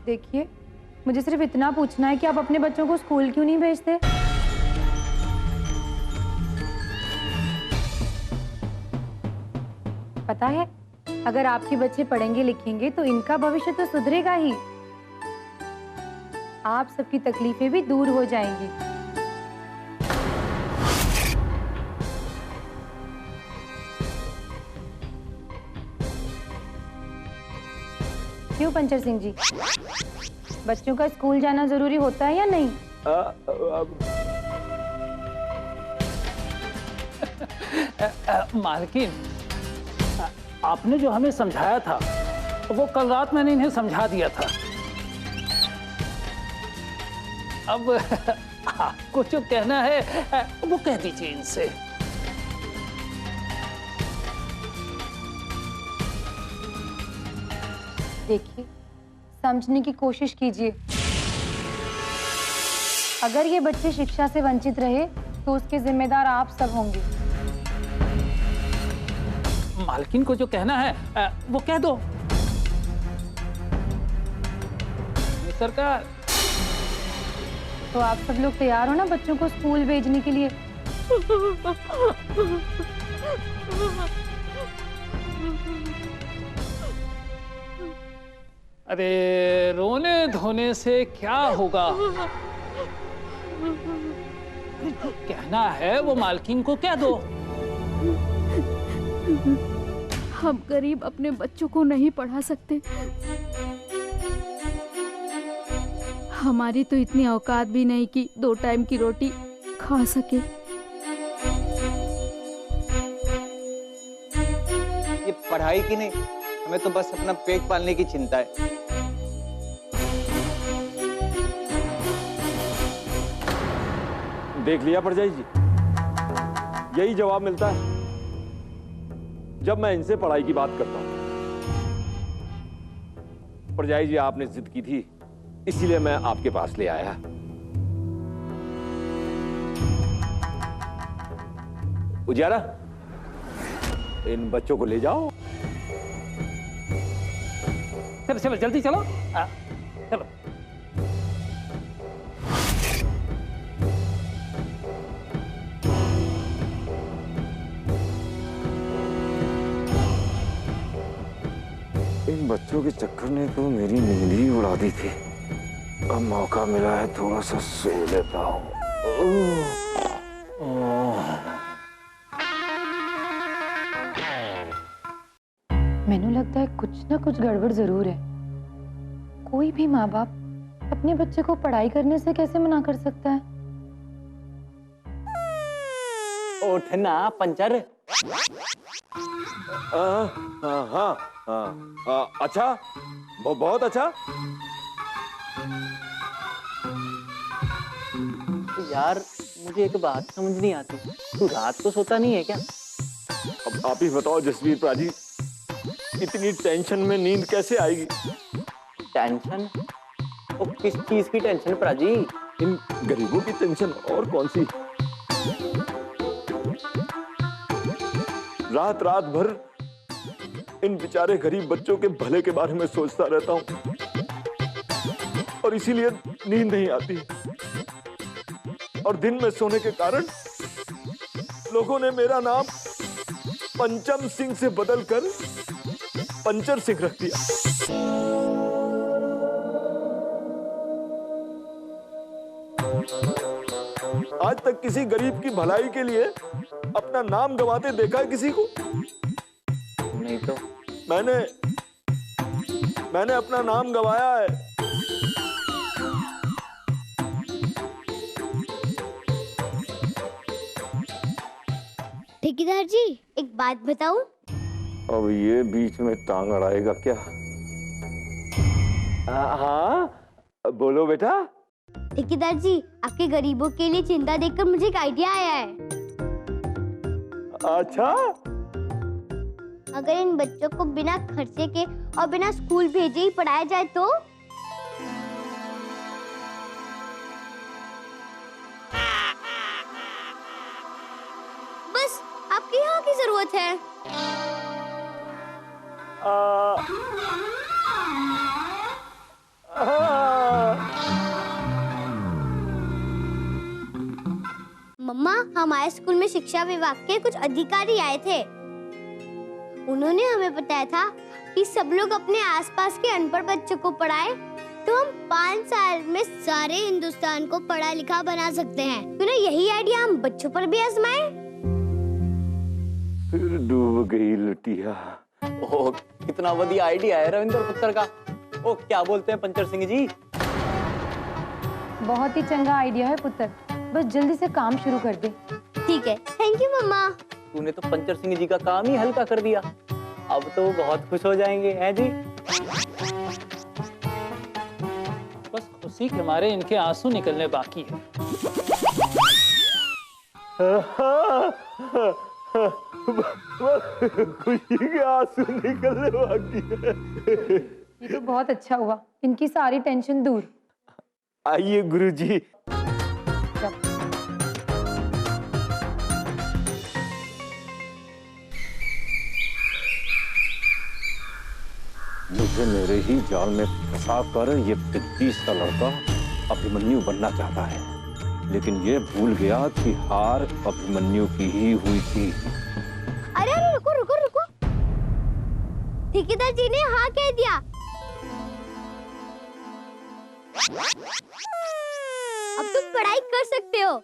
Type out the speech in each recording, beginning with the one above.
देखिए, मुझे सिर्फ इतना पूछना है कि आप अपने बच्चों को स्कूल क्यों नहीं भेजते? पता है, अगर आपके बच्चे पढ़ेंगे लिखेंगे तो इनका भविष्य तो सुधरेगा ही। आप सबकी तकलीफें भी दूर हो जाएंगी। क्यों पंचर सिंह जी, बच्चों का स्कूल जाना जरूरी होता है या नहीं? मालकिन, आपने जो हमें समझाया था वो कल रात मैंने इन्हें समझा दिया था। अब आपको जो कहना है वो कह दीजिए इनसे। देखिए, समझने की कोशिश कीजिए। अगर ये बच्चे शिक्षा से वंचित रहे तो उसके जिम्मेदार आप सब होंगे। मालकिन को जो कहना है वो कह दो। सरकार, तो आप सब लोग तैयार हो ना बच्चों को स्कूल भेजने के लिए? अरे रोने धोने से क्या होगा? जो कहना है वो मालकिन को कह दो। हम गरीब अपने बच्चों को नहीं पढ़ा सकते। हमारी तो इतनी औकात भी नहीं कि 2 टाइम की रोटी खा सके। ये पढ़ाई की नहीं, हमें तो बस अपना पेट पालने की चिंता है। देख लिया परजाई जी, यही जवाब मिलता है जब मैं इनसे पढ़ाई की बात करता हूं। परजाई जी, आपने जिद की थी, इसीलिए मैं आपके पास ले आया। उजाला, इन बच्चों को ले जाओ। चलो चलो जल्दी चलो। चलो। इन बच्चों के चक्कर ने तो मेरी नींद ही उड़ा दी थी। अब मौका मिला है, थोड़ा सा सो लेता हूँ। मैनू लगता है कुछ ना कुछ गड़बड़ जरूर है। कोई भी माँ बाप अपने बच्चे को पढ़ाई करने से कैसे मना कर सकता है? उठना पंचर। हाँ, अच्छा, बहुत अच्छा। यार मुझे एक बात समझ नहीं आती, तू रात को सोता नहीं है क्या? अब आप ही बताओ जसवीर प्राजी, इतनी टेंशन में नींद कैसे आएगी? टेंशन? वो किस चीज की टेंशन प्राजी? इन गरीबों की टेंशन, और कौन सी। रात रात भर इन बेचारे गरीब बच्चों के भले के बारे में सोचता रहता हूं और इसीलिए नींद नहीं आती। और दिन में सोने के कारण लोगों ने मेरा नाम पंचम सिंह से बदलकर पंचर सिंह रख दिया। आज तक किसी गरीब की भलाई के लिए अपना नाम गंवाते देखा है किसी को? नहीं तो। मैंने अपना नाम गंवाया है। ठेकेदार जी, एक बात बताऊं? अब ये बीच में टांग अड़ाएगा क्या? हाँ, बोलो बेटा। ठेकेदार जी, आपके गरीबों के लिए चिंता देखकर मुझे एक आइडिया आया है। अच्छा, अगर इन बच्चों को बिना खर्चे के और बिना स्कूल भेजे ही पढ़ाया जाए तो? बस आपकी यहाँ की जरूरत है। में शिक्षा विभाग के कुछ अधिकारी आए थे। उन्होंने हमें बताया था कि सब लोग अपने आसपास के अनपढ़ बच्चों को पढ़ाए तो हम 5 साल में सारे हिंदुस्तान को पढ़ा लिखा बना सकते हैं। क्यों ना यही आइडिया हम बच्चों पर भी आजमाएं? फिर डूब गई लुटिया। ओह, कितना बढ़िया आइडिया है रविंद्र पुत्र का। ओ, क्या बोलते हैं पंचर सिंह जी? बहुत ही चंगा आइडिया है पुत्र, बस जल्दी से काम शुरू कर दे। ठीक है, थैंक यू मम्मा। तूने तो पंचर सिंह जी का काम ही हल्का कर दिया। अब तो वो बहुत खुश हो जाएंगे, हैं जी? बस खुशी के मारे इनके आंसू निकलने बाकी है। खुशी के आंसू निकलने बाकी है। ये तो बहुत अच्छा हुआ, इनकी सारी टेंशन दूर। आइए गुरुजी। मुझे मेरे ही जाल में फंसा कर ये पिद्दी सा लड़का अभिमन्यु बनना चाहता है, लेकिन ये भूल गया कि हार अभिमन्यु की ही हुई थी। अरे अरे रुको रुको रुको, ठेकेदार जी ने हाँ कह दिया। अब तुम पढ़ाई कर सकते हो।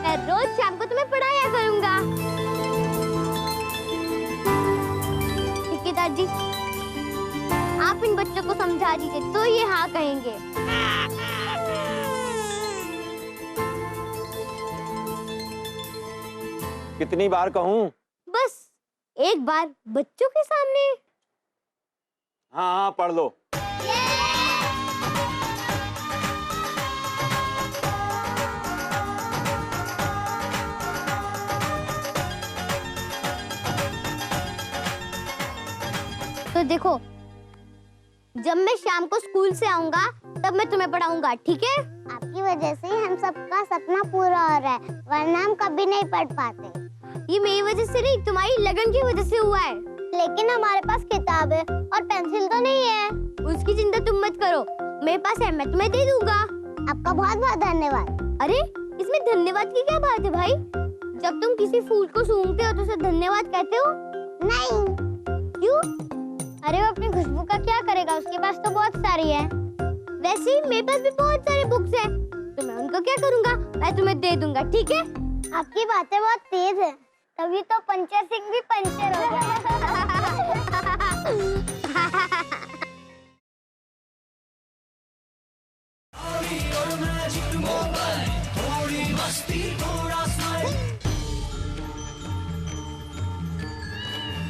मैं रोज शाम को तुम्हें पढ़ाया करूंगा। ठेकेदार जी, आप इन बच्चों को समझा दीजिए तो ये हाँ कहेंगे। कितनी बार कहूँ? बस एक बार बच्चों के सामने। हाँ हाँ, पढ़ लो। तो देखो, जब मैं शाम को स्कूल से आऊंगा तब मैं तुम्हें पढ़ाऊंगा, ठीक है? आपकी वजह से ही हम सबका सपना पूरा हो रहा है, वरना हम कभी नहीं पढ़ पाते। ये मेरी वजह से नहीं, तुम्हारी लगन की वजह से हुआ है। लेकिन हमारे पास किताब है और पेंसिल तो नहीं है। उसकी चिंता तुम मत करो, मेरे पास है, मैं तुम्हें दे दूंगा। आपका बहुत बहुत धन्यवाद। अरे इसमें धन्यवाद की क्या बात है भाई? जब तुम किसी फूल को सूंघते हो तो उसे धन्यवाद कहते हो? नहीं। क्यों? अरे वो अपनी खुशबू का क्या करेगा, उसके पास तो बहुत सारी है। वैसे ही मेरे पास भी बहुत सारे बुक्स हैं, तो मैं उनको क्या करूंगा? मैं तुम्हें दे दूंगा, ठीक है? आपकी बातें बहुत तेज है, तभी तो पंचर सिंह भी पंचर हो गया।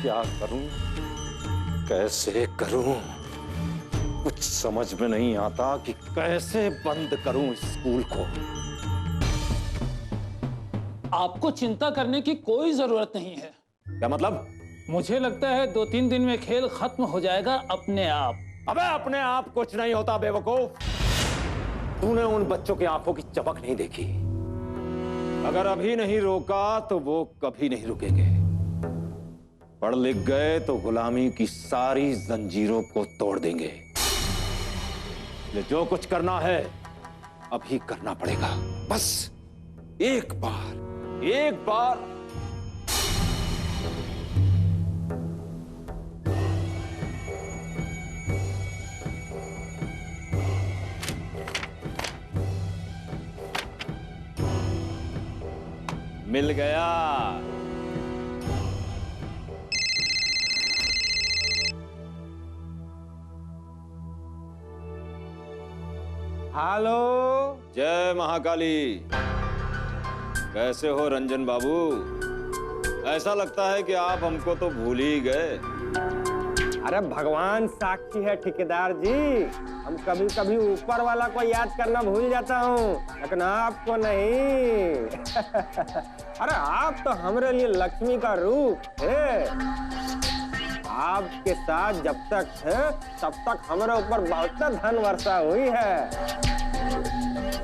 क्या करूं, कैसे करूं, कुछ समझ में नहीं आता कि कैसे बंद करूं इस स्कूल को। आपको चिंता करने की कोई जरूरत नहीं है। क्या मतलब? मुझे लगता है 2-3 दिन में खेल खत्म हो जाएगा अपने आप। अबे अपने आप कुछ नहीं होता बेवकूफ। तूने उन बच्चों की आंखों की चमक नहीं देखी। अगर अभी नहीं रोका तो वो कभी नहीं रुकेंगे। पढ़ लिख गए तो गुलामी की सारी जंजीरों को तोड़ देंगे। जो कुछ करना है अभी करना पड़ेगा। बस एक बार मिल गया। हेलो, जय महाकाली। कैसे हो रंजन बाबू? ऐसा लगता है कि आप हमको तो भूल ही गए। अरे भगवान साक्षी है ठेकेदार जी, हम कभी कभी ऊपर वाला को याद करना भूल जाता हूँ, लेकिन आपको नहीं। अरे आप तो हमारे लिए लक्ष्मी का रूप है। आपके साथ जब तक है तब तक हमारे ऊपर बहुत धन वर्षा हुई है,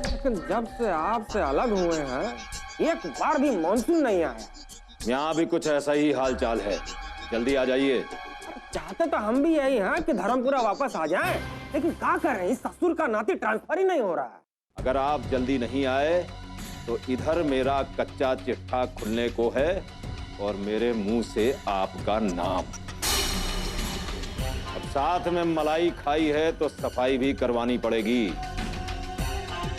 लेकिन जब से आपसे अलग हुए हैं एक बार भी मानसून नहीं आया। यहाँ भी कुछ ऐसा ही हाल चाल है। जल्दी आ जाइए। चाहते तो हम भी यही हैं कि धर्मपुरा वापस आ जाए, लेकिन क्या कर रहे हैं, इस ससुर का नाती ट्रांसफर ही नहीं हो रहा है। अगर आप जल्दी नहीं आए तो इधर मेरा कच्चा चिट्ठा खुलने को है और मेरे मुंह से आपका नाम। अब साथ में मलाई खाई है तो सफाई भी करवानी पड़ेगी।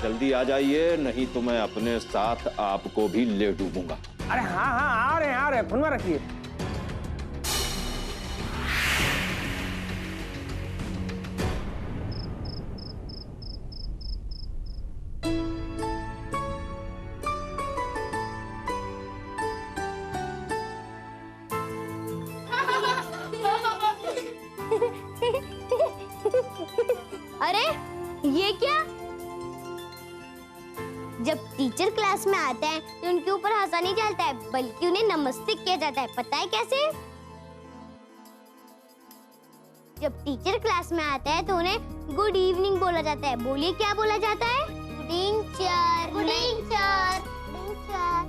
जल्दी आ जाइए, नहीं तो मैं अपने साथ आपको भी ले डूबूंगा। अरे हाँ हाँ, आ रहे हैं, फोन में रखिए। अरे ये क्या? जब टीचर क्लास में आते हैं तो उनके ऊपर हंसा नहीं चलता है, बल्कि उन्हें नमस्ते किया जाता है। पता है कैसे? जब टीचर क्लास में आते हैं तो उन्हें गुड इवनिंग बोला जाता है। बोलिए क्या बोला जाता है? Good evening sir. Good evening sir.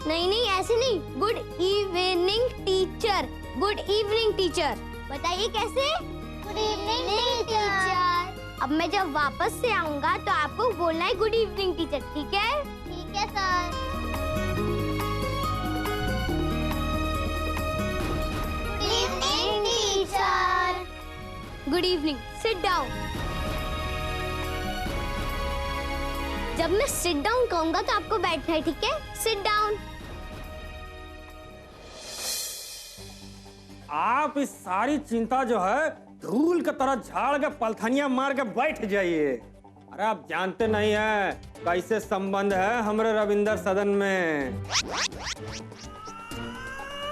नहीं नहीं, ऐसे नहीं। Good evening teacher. Good evening teacher. बताइए कैसे? Good evening teacher. अब मैं जब वापस से आऊंगा तो आपको बोलना है गुड इवनिंग टीचर, ठीक है? ठीक है sir. Good evening teacher. Good evening. Sit down. जब मैं सिट डाउन कहूंगा तो आपको बैठना है, ठीक है? Sit down. आप इस सारी चिंता जो है धूल की तरह झाड़ के पलथनिया मार के बैठ जाइए। अरे आप जानते नहीं है कैसे संबंध है हमारे रविंदर सदन में।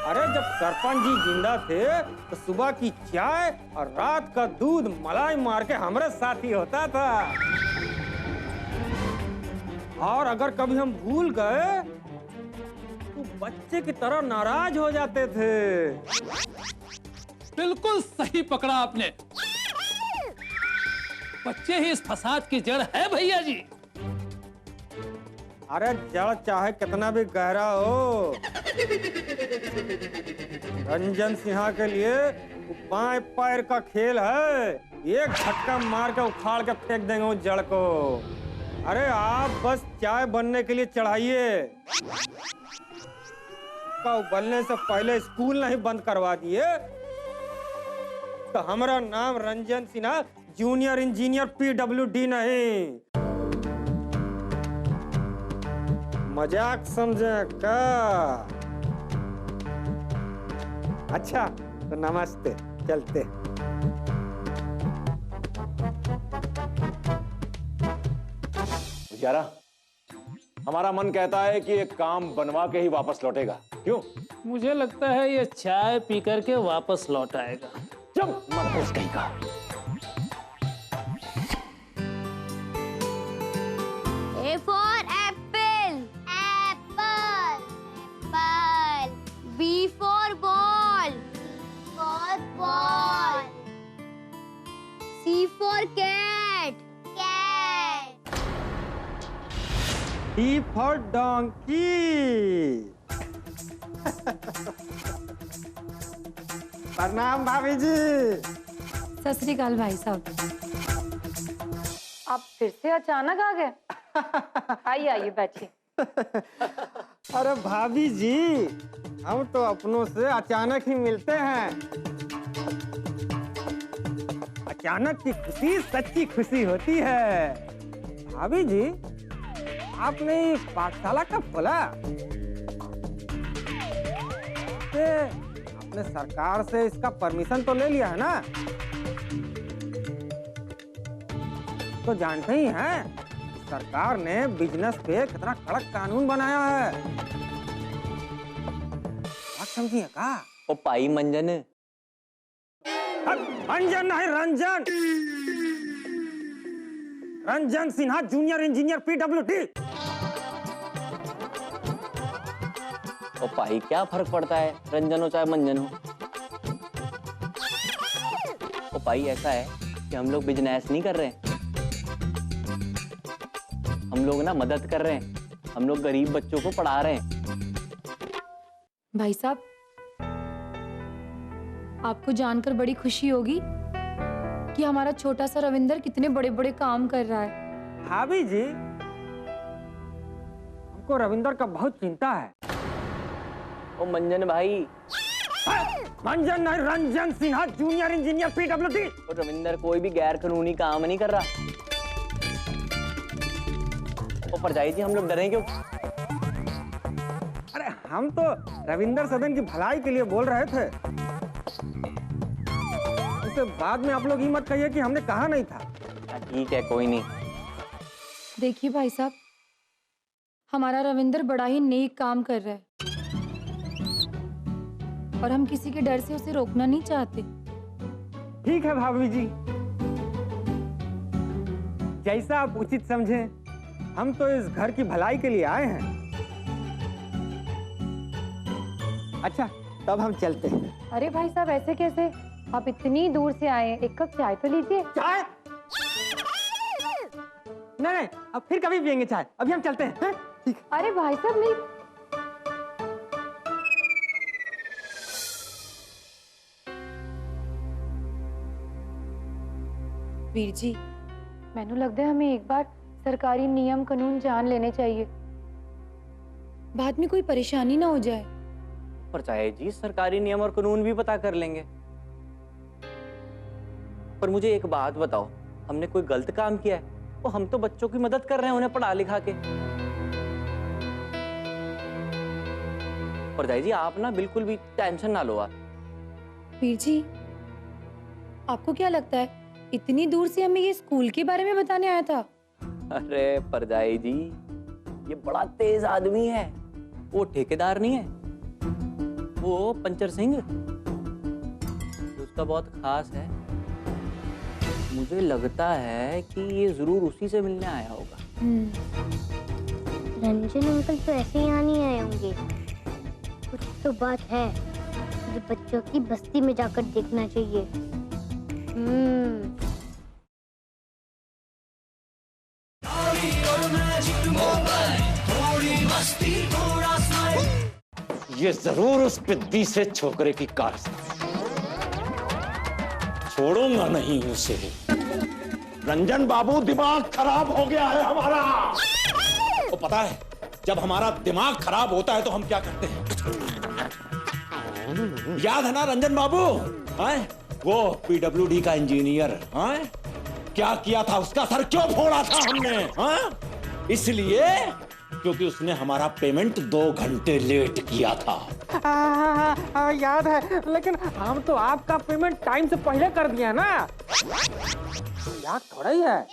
अरे जब सरपंच जी जिंदा थे तो सुबह की चाय और रात का दूध मलाई मार के हमारे साथ ही होता था। और अगर कभी हम भूल गए तो बच्चे की तरह नाराज हो जाते थे। बिल्कुल सही पकड़ा आपने। बच्चे ही इस फसाद की जड़ है भैया जी। अरे जड़ चाहे कितना भी गहरा हो, रंजन सिन्हा के लिए बाएं पैर का खेल है। एक झटका मार के उखाड़ के फेंक देंगे उस जड़ को। अरे आप बस चाय बनने के लिए चढ़ाइए। उबलने से पहले स्कूल नहीं बंद करवा दिए तो हमारा नाम Ranjan Sinha junior engineer PWD नहीं। मजाक समझे का? अच्छा तो नमस्ते, चलते। यारा, हमारा मन कहता है कि एक काम बनवा के ही वापस लौटेगा। क्यों? मुझे लगता है ये चाय पी करके वापस लौट आएगा। जब मनहूस कहीं का। A for apple. Apple. Apple. B for ball. For ball. C for cat. Cat. D for donkey. प्रणाम भाभी जी। सत श्री अकाल भाई साहब। आप फिर से अचानक आ गए? आइए आइए बैठिए। अरे भाभी जी, हम तो अपनों से अचानक ही मिलते हैं। अचानक की खुशी सच्ची खुशी होती है। भाभी जी, आपने पाठशाला कब खोला? आपने सरकार से इसका परमिशन तो ले लिया है ना? तो जानते ही हैं सरकार ने बिजनेस पे कितना कड़क कानून बनाया है। बात समझिए का? ओ पाई मंजन। अंजन नहीं, Ranjan. Ranjan Sinha junior engineer PWD। ओ पाई क्या फर्क पड़ता है, रंजन हो चाहे मंजन हो। ओ पाई ऐसा है कि हम लोग बिजनेस नहीं कर रहे हैं, हम लोग ना मदद कर रहे हैं। हम लोग गरीब बच्चों को पढ़ा रहे हैं। भाई साहब, आपको जानकर बड़ी खुशी होगी कि हमारा छोटा सा रविंदर कितने बड़े बड़े काम कर रहा है। भाभी जी, हमको रविंदर का बहुत चिंता है। ओ मंजन भाई, मंजन नहीं, Ranjan Sinha, junior engineer PWD। और रविंदर कोई भी गैर कानूनी काम नहीं कर रहा। ओ परजाई जी, हम लोग डरें क्यों? अरे हम तो रविंदर सदन की भलाई के लिए बोल रहे थे। उसके बाद में आप लोग ये मत कहिए कि हमने कहा नहीं था। ठीक है, कोई नहीं। देखिए भाई साहब, हमारा रविंदर बड़ा ही नेक काम कर रहा है और हम किसी के डर से उसे रोकना नहीं चाहते। ठीक है भाभी जी, जैसा आप उचित समझें। हम तो इस घर की भलाई के लिए आए हैं। अच्छा, तब हम चलते हैं। अरे भाई साहब, ऐसे कैसे? आप इतनी दूर से आए हैं, एक कप चाय तो लीजिए। चाय? नहीं, अब फिर कभी पियेंगे चाय। अभी हम चलते हैं, हैं? ठीक है। अरे भाई साहब, मेरी वीर जी, मैनू लगता है हमें एक बार सरकारी नियम कानून जान लेने चाहिए, बाद में कोई परेशानी ना हो जाए। परजाई जी, सरकारी नियम और कानून भी पता कर लेंगे। पर मुझे एक बात बताओ, हमने कोई गलत काम किया है? वो हम तो बच्चों की मदद कर रहे हैं, उन्हें पढ़ा लिखा के। परजाई जी, आप ना बिल्कुल भी टेंशन ना लो। आप वीर जी, आपको क्या लगता है इतनी दूर से हमें ये स्कूल के बारे में बताने आया था? अरे परजाई जी, ये बड़ा तेज आदमी है। वो ठेकेदार नहीं है, वो पंचर सिंह, उसका बहुत खास है। मुझे लगता है कि ये जरूर उसी से मिलने आया होगा। रंजन अंकल तो ऐसे यहाँ नहीं आए होंगे। कुछ तो बात है जो बच्चों की बस्ती में जाकर देखना चाहिए। ये जरूर उस पिद्दी से छोकरे की कार से। छोड़ूंगा नहीं उसे। रंजन बाबू, दिमाग खराब हो गया है हमारा। वो पता है, जब हमारा दिमाग खराब होता है तो हम क्या करते हैं? याद है ना रंजन बाबू? हैं? वो PWD का इंजीनियर, हैं? क्या किया था? उसका सर क्यों फोड़ा था हमने? हैं? इसलिए क्योंकि उसने हमारा पेमेंट 2 घंटे लेट किया था। याद है, लेकिन हम तो आपका पेमेंट टाइम से पहले कर दिया ना। याद थोड़ा ही है।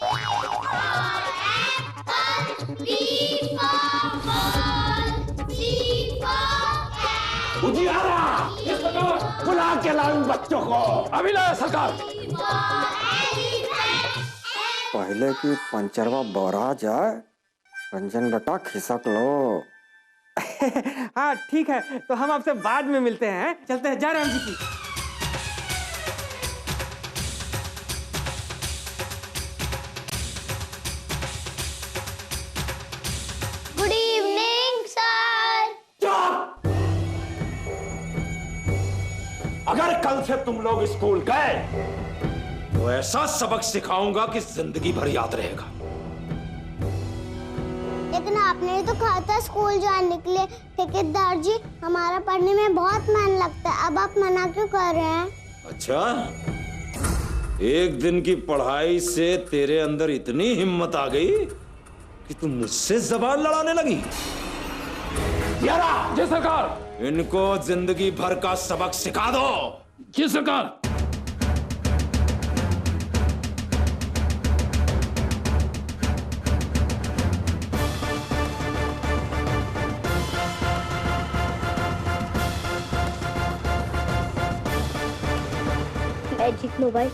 उजियारा, बुला के लाओ इन बच्चों को। अभी लाया सरकार। पहले की पंचरवा बोरा जाए, रंजन बेटा खिसक लो। हाँ ठीक है, तो हम आपसे बाद में मिलते हैं। चलते हैं, जा राम जी की। Good evening sir. चुप! अगर कल से तुम लोग स्कूल गए तो ऐसा सबक सिखाऊंगा कि जिंदगी भर याद रहेगा। लेकिन आपने तो कहा था स्कूल जाने के लिए। ठेकेदार जी, हमारा पढ़ने में बहुत मन लगता है, अब आप मना क्यों कर रहे हैं? अच्छा, एक दिन की पढ़ाई से तेरे अंदर इतनी हिम्मत आ गई कि तुम मुझसे जबान लड़ाने लगी। यारा, जी सरकार। इनको जिंदगी भर का सबक सिखा दो। जी सरकार। मैजिक मोबाइल,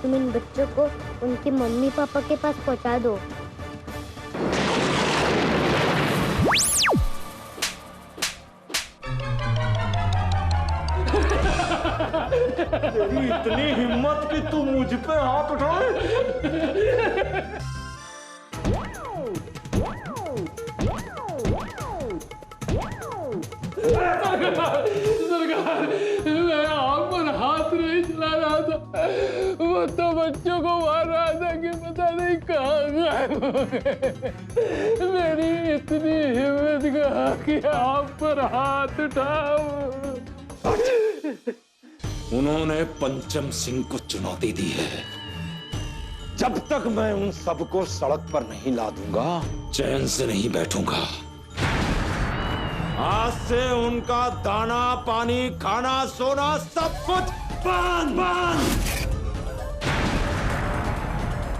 तुम इन बच्चों को उनके मम्मी पापा के पास पहुंचा दो। तेरी इतनी हिम्मत कि तू मुझ पे हाथ उठाए? सरकार, मैं आग पर हाथ नहीं चला रहा था। वो तो बच्चों को मार रहा था कि पता नहीं कहाँ गायब हो गए। मेरी इतनी हिम्मत कहाँ कि आप पर हाथ उठाओ। उन्होंने पंचम सिंह को चुनौती दी है। जब तक मैं उन सबको सड़क पर नहीं ला दूंगा, चैन से नहीं बैठूंगा। आज से उनका दाना पानी खाना सोना सब कुछ बंद।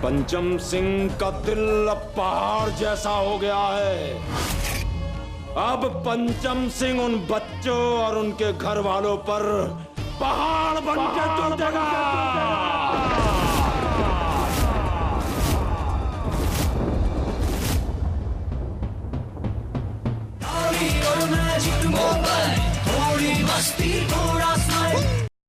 पंचम सिंह का दिल अब पहाड़ जैसा हो गया है। अब पंचम सिंह उन बच्चों और उनके घर वालों पर पहाड़ बन के टूटेगा। थोड़ी मस्ती